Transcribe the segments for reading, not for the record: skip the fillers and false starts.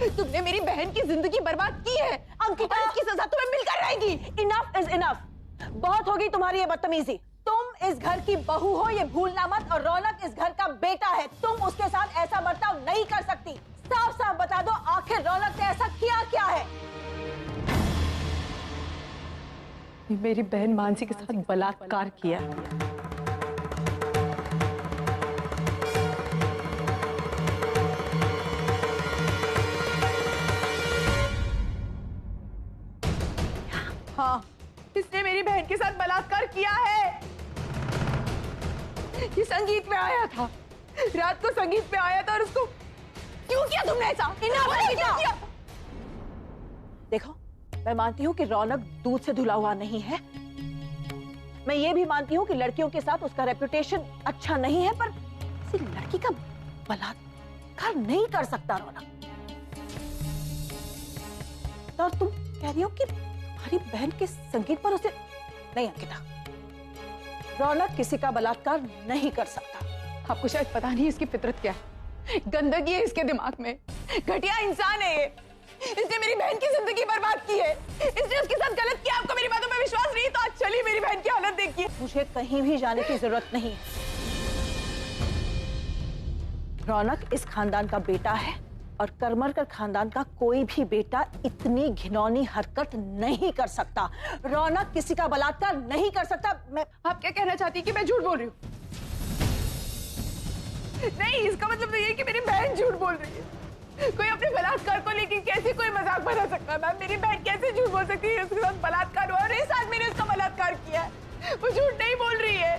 तुमने मेरी बहन की जिंदगी बर्बाद की है। अंकिता, इसकी सजा तुम्हें मिलकर रहेगी। Enough is enough. बहुत होगी तुम्हारी ये बदतमीजी। तुम इस घर की बहू हो, ये भूलना मत। और रौनक इस घर का बेटा है, तुम उसके साथ ऐसा बर्ताव नहीं कर सकती। साफ साफ बता दो, आखिर रौनक ने ऐसा किया क्या है? मेरी बहन मानसी के साथ बलात्कार किया। हाँ, इसने मेरी बहन के साथ बलात्कार किया है। ये संगीत में आया था, रात को संगीत में आया था और उसको क्यों किया तुमने ऐसा? किया? देखो, मैं मानती हूँ कि रौनक दूध से धुला हुआ नहीं है। मैं ये भी मानती हूँ कि लड़कियों के साथ उसका रेपुटेशन अच्छा नहीं है, पर किसी लड़की का बलात्कार नहीं कर सकता रौनक। और तुम कह रही हो कि तुम्हारी बहन के संगीत पर उसे नहीं? अंकिता, रौनक किसी का बलात्कार नहीं कर सकता। आपको शायद पता नहीं इसकी फितरत क्या है। गंदगी है इसके दिमाग में, घटिया इंसान है ये। इसने मेरी बहन की जिंदगी बर्बाद की है। इसने उसके साथ गलत किया। आपको मेरी बातों पे विश्वास नहीं तो आज चलिए मेरी बहन की हालत देखिए। मुझे कहीं भी जाने की जरूरत नहीं है। रौनक इस खानदान का बेटा है और करमरकर खानदान का कोई भी बेटा इतनी घिनौनी हरकत नहीं कर सकता। रौनक किसी का बलात्कार नहीं कर सकता। आप क्या कहना चाहती है कि मैं झूठ बोल रही हूँ? नहीं, इसका मतलब ये है कि मेरी बहन झूठ बोल रही है। कोई अपने बलात्कार को लेकर कैसे कोई मजाक बना सकता है? मैम, मेरी बहन कैसे झूठ बोल सकती है? उसके साथ बलात्कार हुआ और इस आदमी ने उसका बलात्कार किया है। वो झूठ नहीं बोल रही है।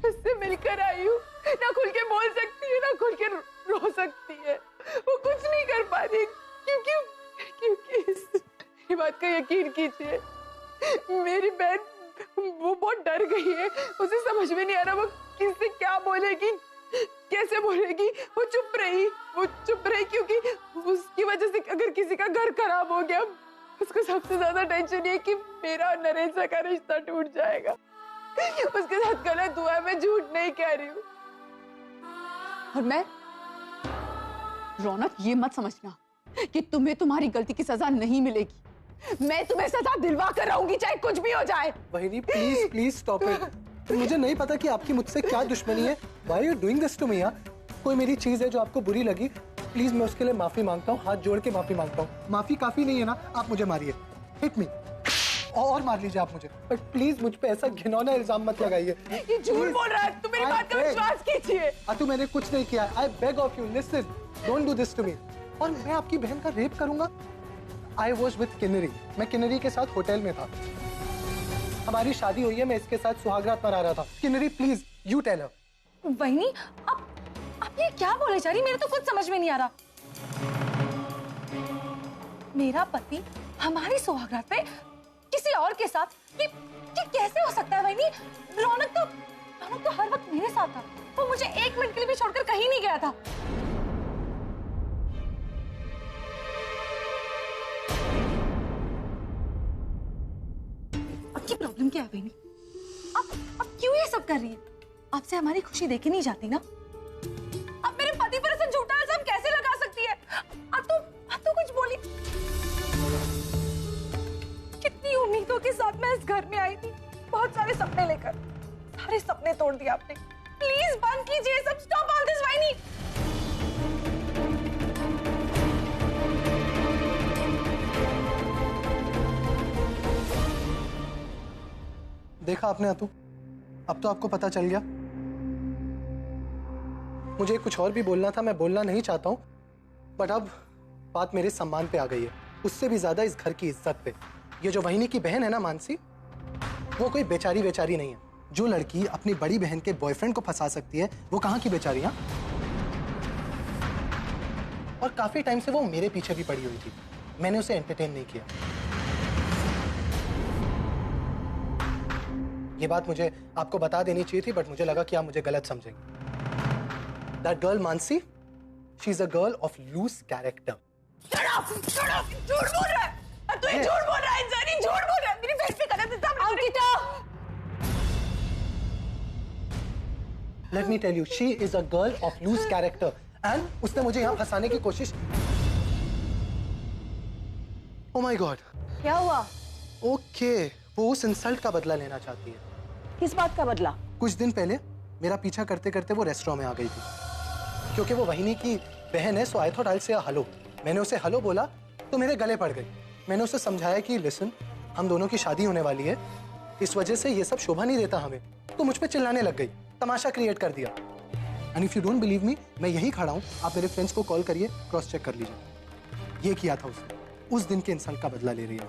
उससे मिलकर आई हूँ, ना खुल के बोल सकती है, ना खुल के रो सकती है। वो कुछ नहीं कर पा रही क्योंकि ये बात का यकीन कीजिए, मेरी बहन वो बहुत डर गई है। उसे समझ में नहीं आ रहा वो किससे क्या बोलेगी, कैसे बोलेगी। वो चुप रही क्योंकि उसकी वजह से अगर किसी का घर खराब हो गया, उसको सबसे ज्यादा टेंशन ये कि मेरा और नरेंद्र का रिश्ता टूट जाएगा। उसके साथ गलत हुआ है, मैं झूठ नहीं कह रही हूँ। और मैं रौनक, ये मत समझना कि तुम्हें तुम्हारी गलती की सजा नहीं मिलेगी। मैं तुम्हें सजा दिलवा कर रहूंगी, चाहे कुछ भी हो जाए। वहीनी, प्लीज प्लीज स्टॉप इट। मुझे नहीं पता कि आपकी मुझसे क्या दुश्मनी है। Why are you doing this to me? कोई मेरी चीज है जो आपको बुरी लगी, प्लीज मैं उसके लिए माफी मांगता हूँ, हाथ जोड़ के माफी मांगता हूँ। माफी काफी नहीं है ना, आप मुझे मारिए, हिट मी, और मार लीजिए आप मुझे, बट प्लीज मुझ पे ऐसा घिनौना इल्जाम मत लगाइए। ये झूठ बोल रहा है, तुम मेरी बात का विश्वास कीजिए। अतु, मैंने कुछ नहीं किया। I beg of you, listen, don't do this to me। और मैं आपकी बहन का रेप करूंगा? I was with किन्नरी, मैं किन्नरी के साथ होटल में था। हमारी शादी हुई है, मैं इसके साथ सुहागरात मना रहा था। Kinnari, please you tell her. वहीनी, आप ये क्या बोले जा रही? मेरे तो कुछ समझ में नहीं आ रहा। मेरा पति हमारी सुहागरात पे किसी और के साथ, ये कैसे हो सकता है वहीनी? रौनक तो हर वक्त मेरे साथ था। वो मुझे एक मिनट के लिए भी छोड़कर कहीं नहीं गया था। आपकी प्रॉब्लम क्या है वहीनी? आप क्यों ये सब कर रही है? आपसे हमारी खुशी देखी नहीं जाती ना? आप मेरे पति पर ऐसा झूठा इल्जाम कैसे लगा सकती है? आप तो कुछ बोली। कितनी उम्मीदों के साथ मैं इस घर में आई थी, बहुत सारे सपने लेकर। सारे सपने तोड़ दिए आपने। प्लीज बंद कीजिए सब। स्टॉप ऑल दिस वहीनी। देखा आपने अतु, अब तो आपको पता चल गया। मुझे कुछ और भी बोलना था, मैं बोलना नहीं चाहता हूं, बट अब बात मेरे सम्मान पे आ गई है, उससे भी ज्यादा इस घर की इज्जत पे। ये जो वहीनी की बहन है ना मानसी, वो कोई बेचारी नहीं है। जो लड़की अपनी बड़ी बहन के बॉयफ्रेंड को फंसा सकती है, वो कहाँ की बेचारी है? और काफी टाइम से वो मेरे पीछे भी पड़ी हुई थी, मैंने उसे एंटरटेन नहीं किया। ये बात मुझे आपको बता देनी चाहिए थी, बट मुझे लगा कि आप मुझे गलत समझेंगे। That girl Mansi, she's a girl of loose character. Shut up! झूठ बोल रहा है। तू ये झूठ बोल रहा है, इंसानी झूठ बोल रहा है। मेरी बहन पे गलत इल्जाम। Ankita! Let me tell you, she is a girl of loose character. And उसने मुझे यहाँ फंसाने की कोशिश। Oh my God. क्या हुआ? ओके, वो उस इंसल्ट का बदला लेना चाहती है। किस बात का बदला? कुछ दिन पहले मेरा पीछा करते करते वो रेस्टोरेंट में आ गई थी। क्योंकि वो वहीनी की बहन है, सो आई थॉट आई से हेलो। मैंने उसे हेलो बोला तो मेरे गले पड़ गई। मैंने उसे समझाया कि लिसन, हम दोनों की शादी होने वाली है, इस वजह से ये सब शोभा नहीं देता हमें। तो मुझ पे चिल्लाने लग गई, तमाशा क्रिएट कर दिया। And if you don't believe me, मैं यहीं खड़ा हूँ, आप मेरे फ्रेंड्स को कॉल करिए, क्रॉस चेक कर लीजिए। ये किया था उसने, उस दिन के इंसल्ट का बदला ले रही है।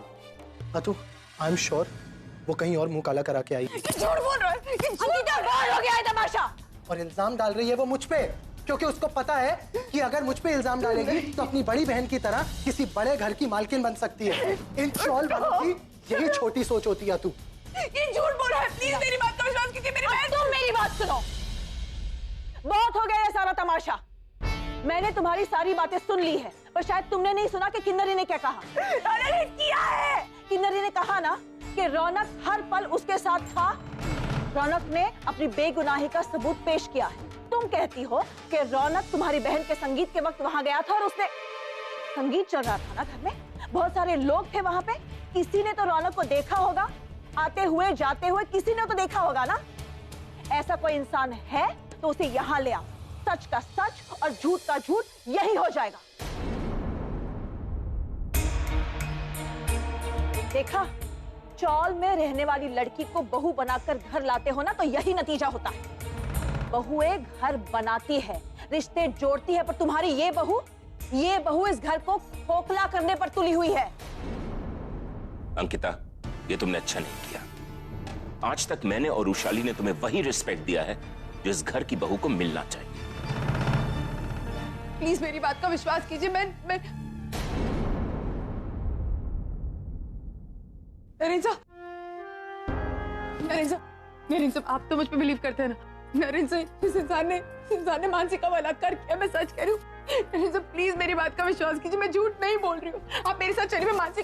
अतु, आई एम श्योर वो कहीं और मुंह काला करा के आई। झूठ बोल रहा है, बहुत हो गया है तमाशा। और इल्जाम डाल रही है वो मुझ पे, क्योंकि उसको पता है कि अगर मुझ पे इल्जाम डालेगी तो अपनी बड़ी बहन की तरह किसी बड़े घर की मालकिन बन सकती है। इन शॉल वालों की यही छोटी सोच होती है। तू ये झूठ बोल रहा है। प्लीज मेरी बात का विश्वास कीजिए। मेरी बहन, तुम मेरी बात सुनो। बहुत हो गया ये सारा तमाशा। मैंने तुम्हारी सारी बातें सुन ली है, पर शायद तुमने नहीं सुना कि किन्नरी ने क्या कहा। अरे किया है, किन्नरी ने कहा ना कि रौनक हर पल उसके साथ था। रौनक ने अपनी बेगुनाही का सबूत पेश किया है। तुम कहती हो कि रौनक तुम्हारी बहन के संगीत के वक्त वहां गया था और उसने संगीत चल रहा था ना घर में, बहुत सारे लोग थे वहां पे, किसी ने तो रौनक को देखा होगा, आते हुए जाते हुए किसी ने तो देखा होगा ना। ऐसा कोई इंसान है तो उसे यहाँ ले आओ, सच का सच और झूठ का झूठ यही हो जाएगा। देखा, चौल में रहने वाली लड़की को बहू बनाकर घर लाते हो ना, तो यही नतीजा होता है। बहुएं घर बनाती है, रिश्ते जोड़ती है, पर तुम्हारी ये बहू इस घर को खोखला करने पर तुली हुई है। अंकिता, ये तुमने अच्छा नहीं किया। आज तक मैंने और उशाली ने तुम्हें वही रिस्पेक्ट दिया है जो इस घर की बहू को मिलना चाहिए। प्लीज मेरी बात का विश्वास कीजिए। मैं नरेंद्र साहब, आप तो मुझ पे बिलीव करते हैं ना? नरेंद्र साहब, इस इंसान ने मानसी का बलात्कार किया, मैं सच कह रही हूँ। नरेंद्र साहब, प्लीज मेरी बात का विश्वास कीजिए, मैं झूठ नहीं बोल रही हूँ। आप मेरे साथ चलिए, मैं मानसी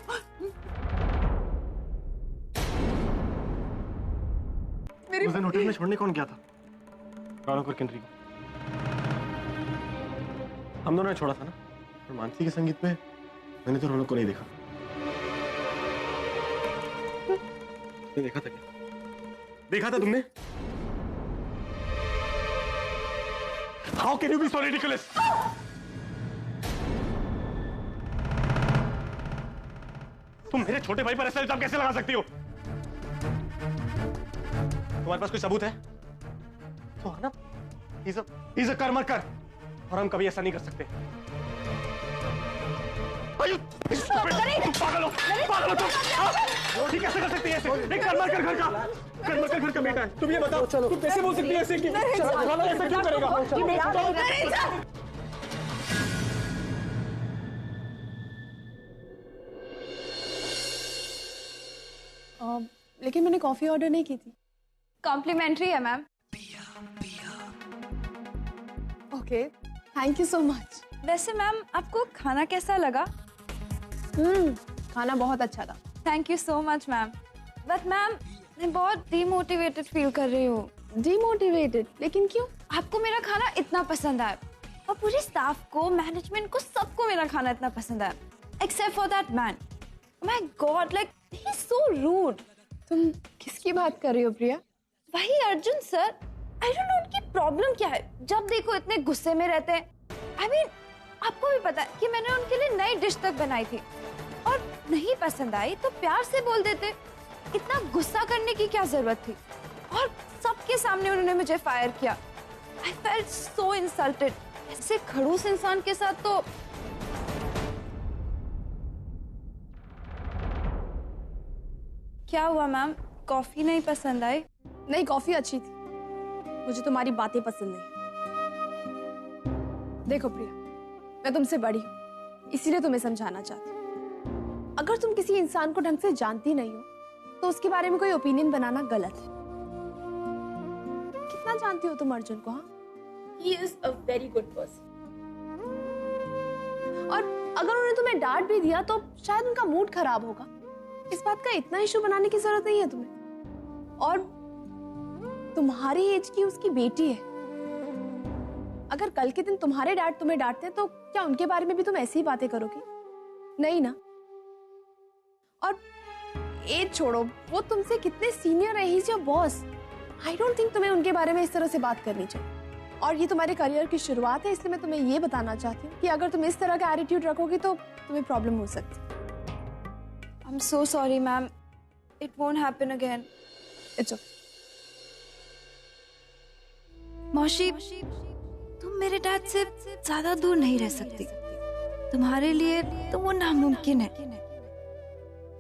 उस दिन होटल में छोड़ने कौन गया था? रौनक और किन्नरी को। हम दोनों ने छोड़ा था ना। और मानसी के संगीत में मैंने तो रौनक को नहीं देखा। देखा था क्या? देखा था तुमने? How can you be so ridiculous? तुम मेरे छोटे भाई पर ऐसा इल्जाम कैसे लगा सकती हो? तुम्हारे पास कोई सबूत है? तो है ना? He's a कर्मकर, और हम कभी ऐसा नहीं कर सकते। पागल हो तुम? ठीक कैसे कर सकती है ऐसे? एक कर्मकर घर का बेटा है। तुम ये बताओ, तुम कैसे बोल सकती है ऐसे कि ऐसा क्यों करेगा? लेकिन मैंने कॉफी ऑर्डर नहीं की थी। कॉम्प्लीमेंट्री है ma'am. Okay, thank you so much. वैसे मैम, आपको खाना कैसा लगा? खाना बहुत अच्छा था। Thank you so much ma'am. But ma'am, मैं बहुत डिमोटिवेटेड फील कर रही हूँ। डिमोटिवेटेड? लेकिन क्यों? आपको मेरा खाना इतना पसंद आया, और पूरे स्टाफ को, मैनेजमेंट को, सबको मेरा खाना इतना पसंद आया, except for that man. My God, like he is so rude. तुम किसकी बात कर रही हो प्रिया? वही Arjun sir. I don't know उनकी प्रॉब्लम क्या है, जब देखो इतने गुस्से में रहते हैं। आई मीन, आपको भी पता है कि मैंने उनके लिए नई डिश तक बनाई थी, और नहीं पसंद आई तो प्यार से बोल देते। इतना गुस्सा करने की क्या जरूरत थी? और सबके सामने उन्होंने मुझे फायर किया। I felt so insulted. ऐसे खड़ूस इंसान के साथ तो क्या हुआ मैम? कॉफी नहीं पसंद आई? नहीं, कॉफी अच्छी थी, मुझे तुम्हारी बातें पसंद नहीं। देखो प्रिया, मैं तुमसे बड़ी हूँ, इसीलिए तुम्हें समझाना चाहती हूँ। अगर तुम किसी इंसान को ढंग से जानती नहीं हो तो उसके बारे में कोई ओपिनियन बनाना गलत है। कितना जानती हो तुम अर्जुन को? हाँ, he is a very good person. और अगर उन्होंने तुम्हें डांट भी दिया तो शायद उनका मूड खराब होगा। इस बात का इतना इशू बनाने की जरूरत नहीं है तुम्हें। और तुम्हारी एज की उसकी बेटी है। अगर कल के दिन तुम्हारे डैड तुम्हें डांटते तो क्या उनके बारे में भी तुम ऐसी ही बातें करोगी? नहीं ना। और एज छोड़ो, वो तुमसे कितने सीनियर है, he is your boss. I don't think तुम्हें उनके बारे में इस तरह से बात करनी चाहिए। और ये तुम्हारे करियर की शुरुआत है, इसलिए मैं तुम्हें ये बताना चाहती हूँ कि अगर तुम इस तरह का एटीट्यूड रखोगी तो तुम्हें प्रॉब्लम हो सकती है। I am so sorry ma'am, it won't happen again. It's okay. मौशी, तुम मेरे डैड से ज्यादा दूर नहीं रह सकती। तुम्हारे लिए तो वो नामुमकिन है।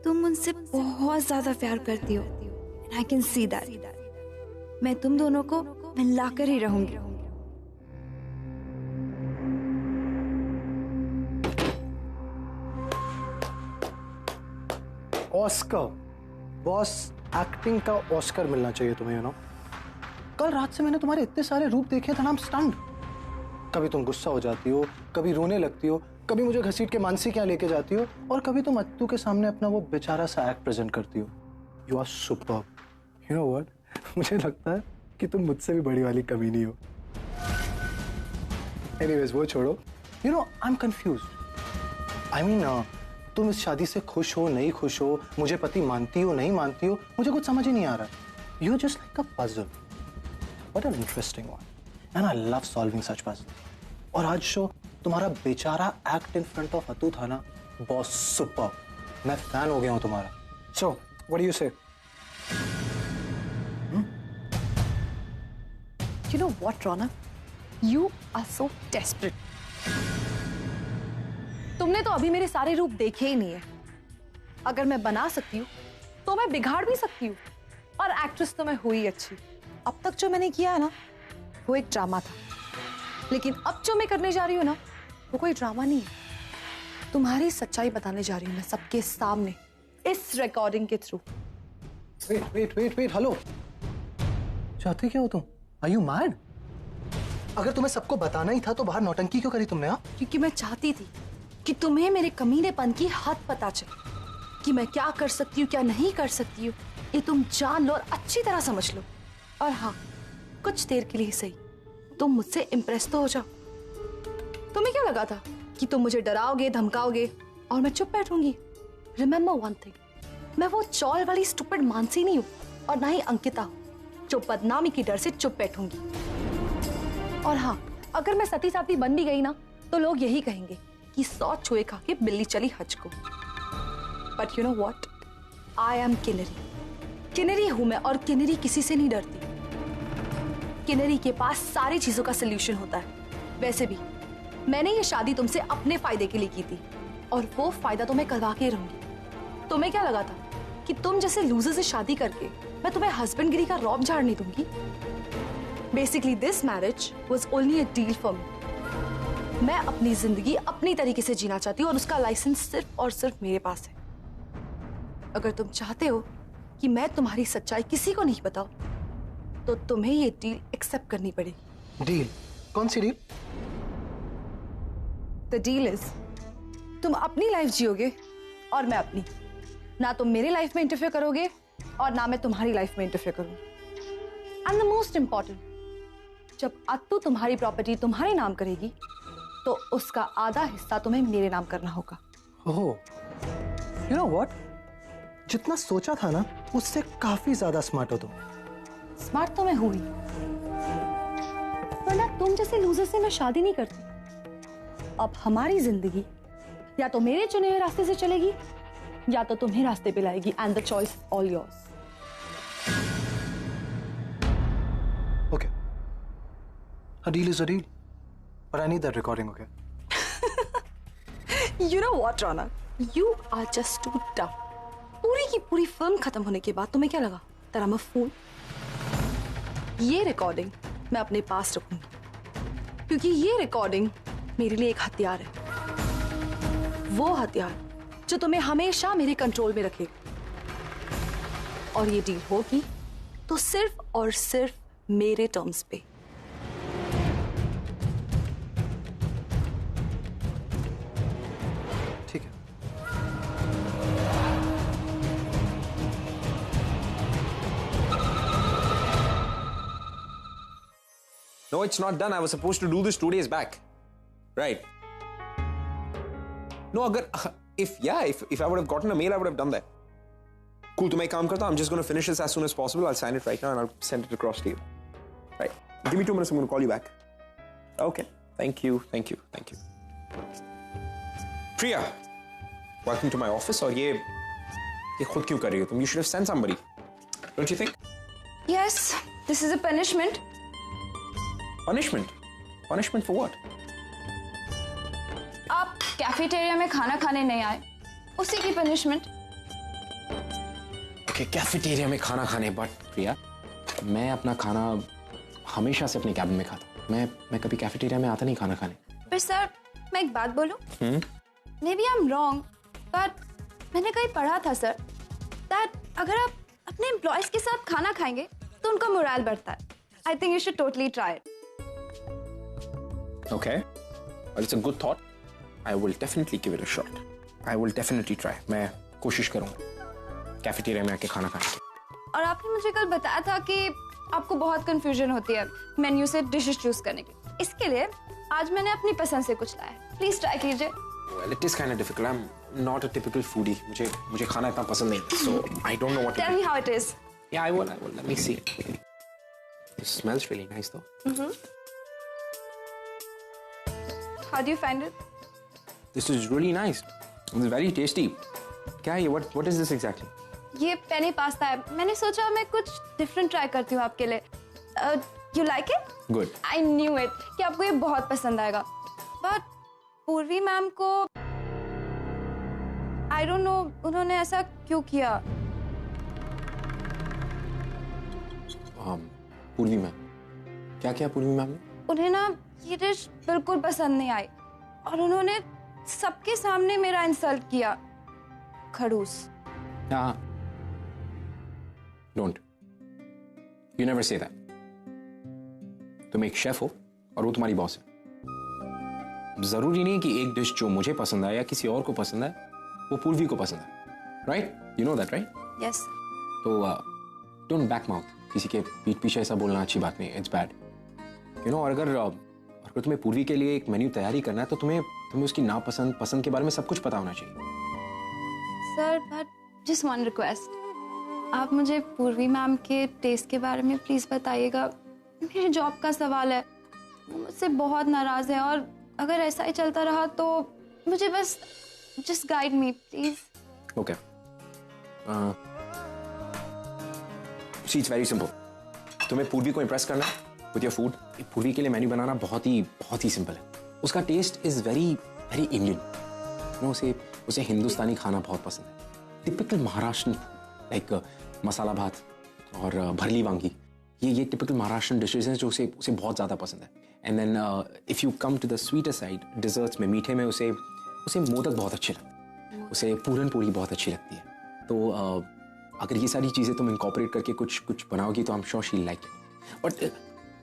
तुम उनसे बहुत ज्यादा प्यार करती हो, and I can see that. मैं तुम दोनों को मिलाकर ही रहूंगी। ऑस्कर, बॉस एक्टिंग का ऑस्कर मिलना चाहिए तुम्हें, यू नो। कल रात से मैंने तुम्हारे इतने सारे रूप देखे थे ना, I'm stunned। कभी तुम गुस्सा हो जाती हो, कभी रोने लगती हो, कभी मुझे घसीट के मानसी के यहाँ लेके जाती हो, और कभी तुम अत्तू के सामने अपना वो बेचारा सा एक्ट प्रेजेंट करती हो। You are superb. You know what, मुझे लगता है कि तुम मुझसे भी बड़ी वाली कमीनी हो। एनीवेज वो छोड़ो। You know I am confused. I mean तुम इस शादी से खुश हो नहीं खुश हो, मुझे पति मानती हो नहीं मानती हो, मुझे कुछ समझ ही नहीं आ रहा। You are just like a puzzle. What an interesting one, and I love solving such puzzle. और आज शो तुम्हारा बेचारा act in front of Atu था ना, बॉस सुपर। मैं फैन हो गया हूं तुम्हारा। सो व्हाट डू यू से? You know what, Ronak? You are so desperate. तुमने तो अभी मेरे सारे रूप देखे ही नहीं है। अगर मैं बना सकती हूँ तो मैं बिगाड़ भी सकती हूँ, और एक्ट्रेस तो मैं हुई अच्छी। अब तक जो मैंने किया है ना, वो एक ड्रामा था, लेकिन अब जो मैं करने जा रही हूँ ना, वो कोई ड्रामा नहीं है। तुम्हारी सच्चाई बताने जा रही हूँ मैं सबके सामने, इस रिकॉर्डिंग के थ्रू। Wait, hello. चाहते क्या हो तुम? Are you mad? अगर तुम्हें सबको बताना ही था तो बाहर नौटंकी क्यों करी तुमने? क्योंकि मैं चाहती थी कि तुम्हें मेरे कमीनेपन की हद पता चले, कि मैं क्या कर सकती हूँ क्या नहीं कर सकती हूँ, ये तुम जान लो और अच्छी तरह समझ लो। और हाँ, कुछ देर के लिए सही तुम मुझसे इम्प्रेस तो हो जाओ। तुम्हें क्या लगा था कि तुम मुझे डराओगे धमकाओगे और मैं चुप बैठूंगी? रिमेम्बर वन थिंग, मैं वो चौल वाली स्टूपिड मानसी नहीं हूँ, और ना ही अंकिता हूँ जो बदनामी की डर से चुप बैठूंगी। और हाँ, अगर मैं सती साथी बन भी गई ना, तो लोग यही कहेंगे कि 100 चूहे खा के बिल्ली चली हज को। But you know what, I am Kinnari. Kinnari हूं मैं, और किन्नरी किसी से नहीं डरती। किन्नरी के पास सारी चीजों का सोल्यूशन होता है। वैसे भी मैंने ये शादी तुमसे अपने फायदे के लिए की थी, और वो फायदा तो मैं करवा के रहूंगी। तुम्हें क्या लगा था कि तुम जैसे लूजर से शादी करके मैं तुम्हें हस्बैंडगिरी का रौब झाड़ने दूंगी? Basically this marriage was only a deal for me. मैं अपनी जिंदगी अपनी तरीके से जीना चाहती हूँ, और उसका लाइसेंस सिर्फ और सिर्फ मेरे पास है। अगर तुम चाहते हो कि मैं तुम्हारी सच्चाई किसी को नहीं बताऊं, तो तुम्हें ये डील एक्सेप्ट करनी पड़ेगी। डील? कौन सी डील? द डील इज, तुम अपनी लाइफ जियोगे और मैं अपनी। ना तुम मेरी लाइफ में इंटरफेयर करोगे और ना मैं तुम्हारी लाइफ में इंटरफेयर करूंगी। एंड द मोस्ट इंपॉर्टेंट, जब अत्तू तुम्हारी प्रॉपर्टी तुम्हारे नाम करेगी, तो उसका आधा हिस्सा तुम्हें मेरे नाम करना होगा। ओह, यू नो व्हाट, जितना सोचा था ना उससे काफी ज्यादा स्मार्ट हो तुम। स्मार्ट तो मैं हुई, वरना तुम जैसे लूजर से मैं शादी नहीं करती। अब हमारी जिंदगी या तो मेरे चुने हुए रास्ते से चलेगी, या तो तुम्हें रास्ते पे लाएगी, and the choice all yours. Okay. A deal is a deal. But I need that recording, okay? You know what, Ronak? You are just too dumb. पूरी की पूरी फिल्म खत्म होने के बाद तुम्हें क्या लगा? That I'm a fool? ये रिकॉर्डिंग मैं अपने पास रखूंगी, क्योंकि ये रिकॉर्डिंग मेरे लिए एक हथियार है। वो हथियार जो तुम्हें हमेशा मेरे कंट्रोल में रखेगा। और ये डील होगी तो सिर्फ और सिर्फ मेरे टर्म्स पे। ठीक है। No, it's not done. I was supposed to do this 2 days back. Right. No, if I would have gotten a mail, I would have done that. Cool, to make काम करता. I'm just going to finish this as soon as possible. I'll sign it right now and I'll send it across to you. Right. Give me 2 minutes. I'm going to call you back. Okay. Thank you. Priya, welcome to my office. और ये खुद क्यों कर रही हो तुम? You should have sent somebody. Don't you think? Yes, this is a punishment. Punishment? Punishment for what? आप cafeteria में खाना खाने नहीं आए, उसी की punishment. Okay, कैफेटेरिया में खाना खाने, but प्रिया, मैं अपना खाना हमेशा से अपने कैबिन में खाता हूँ. मैं कभी कैफेटेरिया में आता नहीं खाना खाने. पर सर, मैं एक बात बोलूं? Maybe I'm wrong, but मैंने कहीं पढ़ा था सर, that अगर आप अपने एम्प्लॉयज के साथ खाना खाएंगे, तो उनका मोरल बढ़ता है. I think you should totally try it. Okay, well, it's a good thought. I will definitely give it a shot. I will definitely try. मैं कोशिश करूँगा कैफेटेरिया में आके खाना खाने की. और आपने मुझे कल बताया था कि आपको बहुत कंफ्यूजन होती है मेन्यू से डिशेस चूज करने की. इसके लिए आज मैंने अपनी पसंद से कुछ लाया. प्लीज ट्राई कीजिए. Well, it is kind of difficult. I'm not a typical foodie. मुझे खाना इतना पसंद नहीं. So I don't know what to do. Tell me how it is. Yeah, I will. Let me see. It smells really nice though. How do you find it? This is really nice. It's very tasty. क्या है ये? What is this exactly? ये penne pasta है. मैंने सोचा मैं कुछ different try करती हूँ आपके लिए. You like it? Good. I knew it कि आपको ये बहुत पसंद आएगा. But पूर्वी मैम को I don't know उन्होंने ऐसा क्यों किया. पूर्वी मैम क्या किया पूर्वी मैम ने? उन्हें ना ये डिश बिल्कुल पसंद नहीं आई और उन्होंने सबके सामने मेरा इंसल्ट किया. खड़ूस. हाँ. Don't. You never say that. तुम एक शेफ हो और वो तुम्हारी बॉस है. जरूरी नहीं कि एक डिश जो मुझे पसंद आए या किसी और को पसंद आए वो पूर्वी को पसंद आए. Right? You know that right? Yes. तो डोंट बैक माउथ. किसी के पीठ पीछे ऐसा बोलना अच्छी बात नहीं. It's bad. You know. और अगर तुम्हें पूर्वी के लिए एक मेन्यू तैयारी करना है तो तुम्हें उसकी नापसंद पसंद के बारे में सब कुछ पता होना चाहिए. Sir, but just one request. आप मुझे पूर्वी मैम के टेस्ट के बारे में प्लीज बताइएगा. मेरे जॉब का सवाल है. वो मुझसे बहुत नाराज है और अगर ऐसा ही चलता रहा तो मुझे बस just guide me please. Okay. See, it's very simple. तुम्हें पूर्वी को इम्प्रेस करना है with your food. पूर्वी के लिए मेन्यू बनाना बहुत ही सिंपल है. उसका टेस्ट इज वेरी इंडियन. उसे हिंदुस्तानी खाना बहुत पसंद है. टिपिकल महाराष्ट्रन लाइक मसाला भात और भरली वांगी. ये टिपिकल महाराष्ट्रन डिशेज हैं जो उसे बहुत ज़्यादा पसंद है. And then if you come to the sweeter side, desserts में मीठे में उसे मोदक बहुत अच्छे लगते हैं. उसे पूरन पोली बहुत अच्छी लगती है. तो अगर ये सारी चीज़ें तुम इनकॉर्पोरेट करके कुछ बनाओगी तो I am sure she like it. But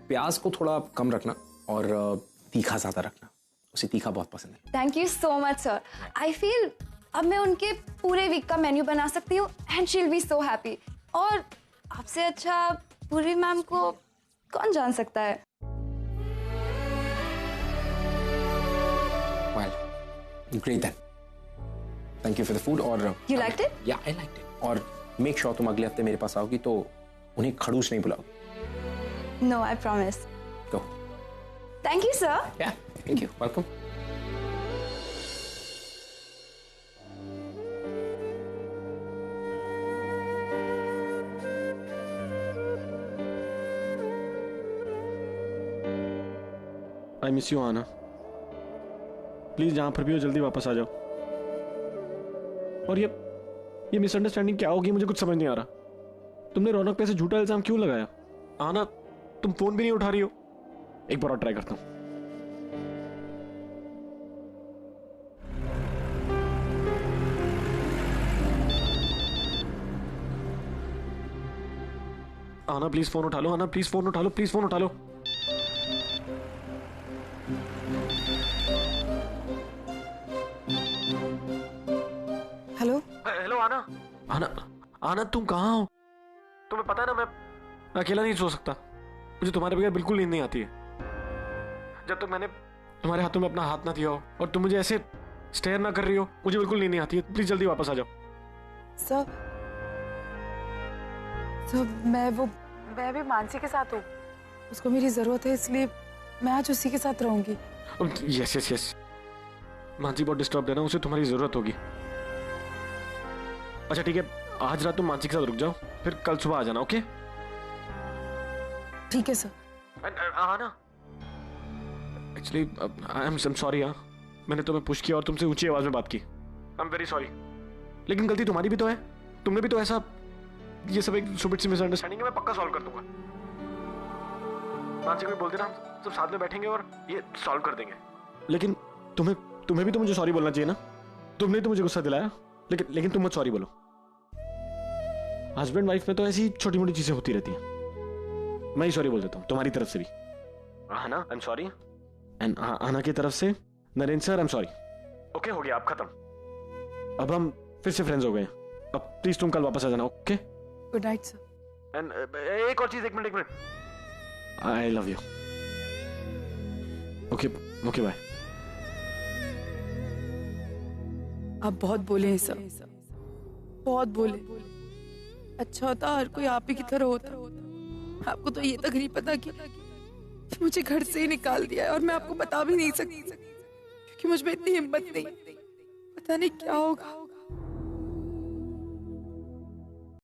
प्याज को थोड़ा कम रखना और तीखा ज़्यादा रखना. उसे तीखा बहुत पसंद है. Thank you so much sir. I feel अब मैं उनके पूरे वीक का मेन्यू बना सकती हूँ and she will be so happy. और आपसे अच्छा पूर्वी मैम को कौन जान सकता है. Well, great then. Thank you for the food. और You liked it? Yeah, I liked it. और make sure तुम अगले हफ्ते मेरे पास आओगी तो उन्हें खड़ूस नहीं बुलाओगी. No, I promise. Go. Thank you, sir. Yeah, thank you. Welcome. I miss you, आना. प्लीज जहां पर भी हो जल्दी वापस आ जाओ. और ये मिसअंडरस्टैंडिंग क्या होगी मुझे कुछ समझ नहीं आ रहा. तुमने रौनक पे से झूठा इल्जाम क्यों लगाया? आना, तुम फोन भी नहीं उठा रही हो. एक बार और ट्राई करता हूं. आना प्लीज फोन उठा लो. आना प्लीज फोन उठा लो. प्लीज फोन उठा लो. हेलो. हेलो आना. आना तुम कहाँ हो? तुम्हें पता है ना मैं अकेला नहीं सो सकता. मुझे तुम्हारे बगैर बिल्कुल नींद नहीं आती है. जब तक मैंने तुम्हारे हाथों में अपना हाथ ना दिया हो और तुम मुझे ऐसे स्टेयर ना कर रही हो, मुझे बिल्कुल नींद नहीं आती है। प्लीज जल्दी वापस आ जाओ। सर मैं भी मानसी के साथ हूँ, उसको मेरी जरूरत है, इसलिए मैं आज उसी के साथ रहूंगी। यस यस यस, मानसी बहुत डिस्टर्ब है ना, उसे तुम्हारी जरूरत होगी। अच्छा ठीक है, आज रात तुम मानसी के साथ रुक जाओ, फिर कल सुबह आ जाना। ओके ठीक है सर। ना एक्चुअली आई एम सॉरी। हाँ, मैंने तुम्हें पुश किया और तुमसे ऊंची आवाज में बात की। आई एम वेरी सॉरी, लेकिन गलती तुम्हारी भी तो है। तुमने भी तो ऐसा, ये सब एक स्टूपिड सी मिसअंडरस्टैंडिंग है, मैं पक्का सॉल्व कर दूंगा। मानसी को भी बोल देना, हम सब साथ में बैठेंगे और ये सॉल्व कर देंगे। लेकिन तुम्हें भी तो मुझे सॉरी बोलना चाहिए ना। तुमने तो मुझे गुस्सा दिलाया, लेकिन तुम मत सॉरी बोलो। हस्बैंड वाइफ में तो ऐसी छोटी मोटी चीजें होती रहती हैं। मैं ही सॉरी बोल देता हूँ तुम्हारी तरफ से भी। आना आई एम सॉरी, एंड आना की तरफ से Narendra sir I am sorry. Okay हो गया, आप खत्म। अब हम फिर से फ्रेंड्स हो गए। अब प्लीज तुम कल वापस आ जाना। Okay good night sir. And एक और चीज, एक minute, I love you. Okay okay bye. आप बहुत बोले हैं सर, बहुत बोले। अच्छा होता हर कोई आप ही की तरह होता। आपको तो ये तक नहीं पता कि मुझे घर से ही निकाल दिया है, और मैं आपको बता भी नहीं सकती क्योंकि मुझ में इतनी हिम्मत नहीं। पता नहीं क्या होगा।